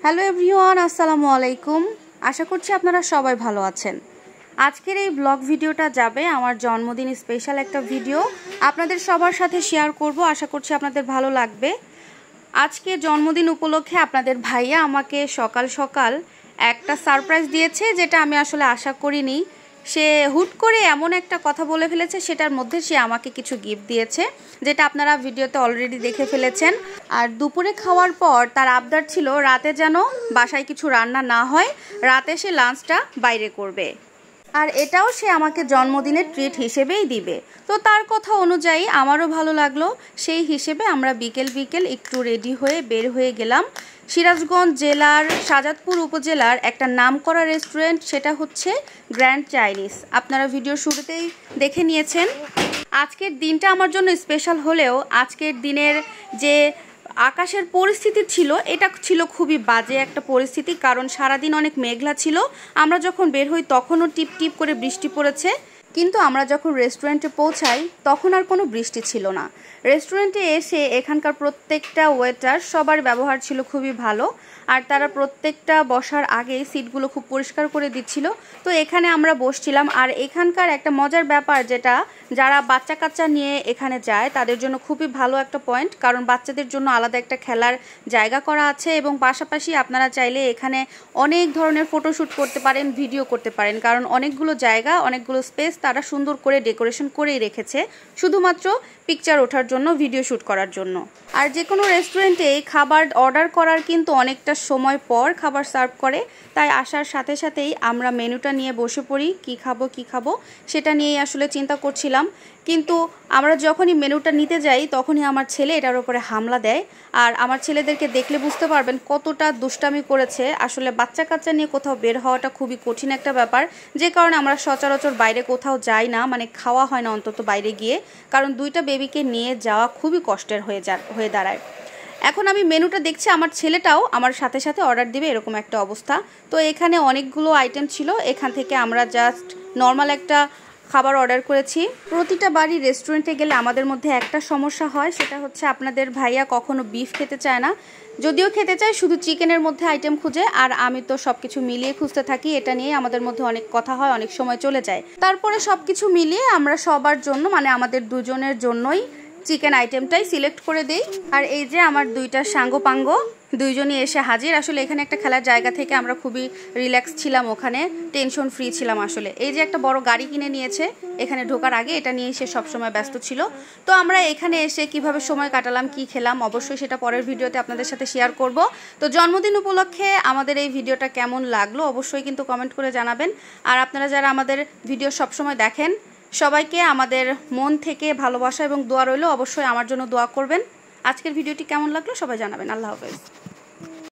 Hello everyone, আসসালামু আলাইকুম। আশা করছি আপনারা সবাই ভালো আছেন। আজকের এই ব্লগ ভিডিওটা যাবে আমার জন্মদিন স্পেশাল একটা ভিডিও, আপনাদের সবার সাথে শেয়ার করব। আশা করছি আপনাদের ভালো লাগবে। আজকে জন্মদিন উপলক্ষে আপনাদের ভাইয়া আমাকে সকাল সকাল একটা সারপ্রাইজ দিয়েছে, যেটা আমি আসলে আশা করিনি। সে হুট করে এমন একটা কথা বলে ফেলেছে, সেটার মধ্যে সে আমাকে কিছু গিফট দিয়েছে, যেটা আপনারা ভিডিওতে অলরেডি দেখে ফেলেছেন। আর দুপুরে খাওয়ার পর তার আবদার ছিল রাতে যেন বাসায় কিছু রান্না না হয়, রাতে সে লাঞ্চটা বাইরে করবে। আর এটাও সে আমাকে জন্মদিনের ট্রিট হিসেবেই দিবে। তো তার কথা অনুযায়ী আমারও ভালো লাগলো। সেই হিসেবে আমরা বিকেল একটু রেডি হয়ে বের হয়ে গেলাম সিরাজগঞ্জ জেলার শাহজাদপুর উপজেলার একটা নামকরা রেস্টুরেন্ট, সেটা হচ্ছে গ্র্যান্ড চাইনিজ। আপনারা ভিডিও শুরুতেই দেখে নিয়েছেন। আজকের দিনটা আমার জন্য স্পেশাল হলেও আজকের দিনের যে আকাশের পরিস্থিতি ছিল, এটা ছিল খুবই বাজে একটা পরিস্থিতি। কারণ সারাদিন অনেক মেঘলা ছিল। আমরা যখন বের হই তখনও টিপ টিপ করে বৃষ্টি পড়েছে, কিন্তু আমরা যখন রেস্টুরেন্টে পৌঁছাই তখন আর কোনো বৃষ্টি ছিল না। রেস্টুরেন্টে এসে এখানকার প্রত্যেকটা ওয়েটার সবার ব্যবহার ছিল খুবই ভালো। আর তারা প্রত্যেকটা বসার আগে সিটগুলো খুব পরিষ্কার করে দিচ্ছিল। তো এখানে আমরা বসছিলাম। আর এখানকার একটা মজার ব্যাপার, যেটা যারা বাচ্চা কাচ্চা নিয়ে এখানে যায় তাদের জন্য খুবই ভালো একটা পয়েন্ট, কারণ বাচ্চাদের জন্য আলাদা একটা খেলার জায়গা করা আছে, এবং পাশাপাশি আপনারা চাইলে এখানে অনেক ধরনের ফটোশ্যুট করতে পারেন, ভিডিও করতে পারেন। কারণ অনেকগুলো জায়গা, অনেকগুলো স্পেস তারা সুন্দর করে ডেকোরেশন করেই রেখেছে, শুধুমাত্র পিকচার ওঠার জন্য, ভিডিও শ্যুট করার জন্য। আর যে কোনো রেস্টুরেন্টে খাবার অর্ডার করার কিন্তু অনেকটা সময় পর খাবার সার্ভ করে, তাই আসার সাথে সাথেই আমরা মেনুটা নিয়ে বসে পড়ি। কি খাবো সেটা নিয়েই আসলে চিন্তা করছিলাম। কিন্তু আমরা যখনই মেনুটা নিতে যাই তখনই আমার ছেলে এটার উপরে হামলা দেয়। আর আমার ছেলেদেরকে দেখলে বুঝতে পারবেন কতটা দুষ্টামি করেছে। আসলে বাচ্চা কাচ্চা নিয়ে কোথাও বের হওয়াটা খুবই কঠিন একটা ব্যাপার, যে কারণে আমরা সচরাচর বাইরে কোথাও যাই না, মানে খাওয়া হয় না অন্তত বাইরে গিয়ে। কারণ দুইটা বেবিকে নিয়ে যাওয়া খুবই কষ্টের হয়ে দাঁড়ায়। এখন আমি মেনুটা দেখছি, আমার ছেলেটাও আমার সাথে সাথে অর্ডার দিবে, এরকম একটা অবস্থা। তো এখানে অনেকগুলো আইটেম ছিল, এখান থেকে আমরা জাস্ট নর্মাল একটা খাবার অর্ডার করেছি। প্রতিটা বাড়ি রেস্টুরেন্টে গেলে আমাদের মধ্যে একটা সমস্যা হয়, সেটা হচ্ছে আপনাদের ভাইয়া কখনো বিফ খেতে চায় না। যদিও খেতে চায়, শুধু চিকেনের মধ্যে আইটেম খুঁজে। আর আমি তো সবকিছু মিলিয়ে খুঁজতে থাকি, এটা নিয়ে আমাদের মধ্যে অনেক কথা হয়, অনেক সময় চলে যায়। তারপরে সবকিছু মিলিয়ে আমরা সবার জন্য, মানে আমাদের দুজনের জন্যই চিকেন আইটেমটাই সিলেক্ট করে দেই। আর এই যে আমার দুইটা সাঙ্গপাঙ্গ দুইজনই এসে হাজির। আসলে এখানে একটা খেলার জায়গা থেকে আমরা খুবই রিল্যাক্স ছিলাম, ওখানে টেনশন ফ্রি ছিলাম আসলে। এই যে একটা বড় গাড়ি কিনে নিয়েছে এখানে ঢোকার আগে, এটা নিয়ে সে সবসময় ব্যস্ত ছিল। তো আমরা এখানে এসে কিভাবে সময় কাটালাম, কি খেলাম, অবশ্যই সেটা পরের ভিডিওতে আপনাদের সাথে শেয়ার করব। তো জন্মদিন উপলক্ষে আমাদের এই ভিডিওটা কেমন লাগলো অবশ্যই কিন্তু কমেন্ট করে জানাবেন। আর আপনারা যারা আমাদের ভিডিও সবসময় দেখেন, সবাইকে আমাদের মন থেকে ভালোবাসা এবং দোয়া রইল। অবশ্যই আমার জন্য দোয়া করবেন। আজকের ভিডিওটি কেমন লাগলো সবাই জানাবেন। আল্লাহ হাফেজ।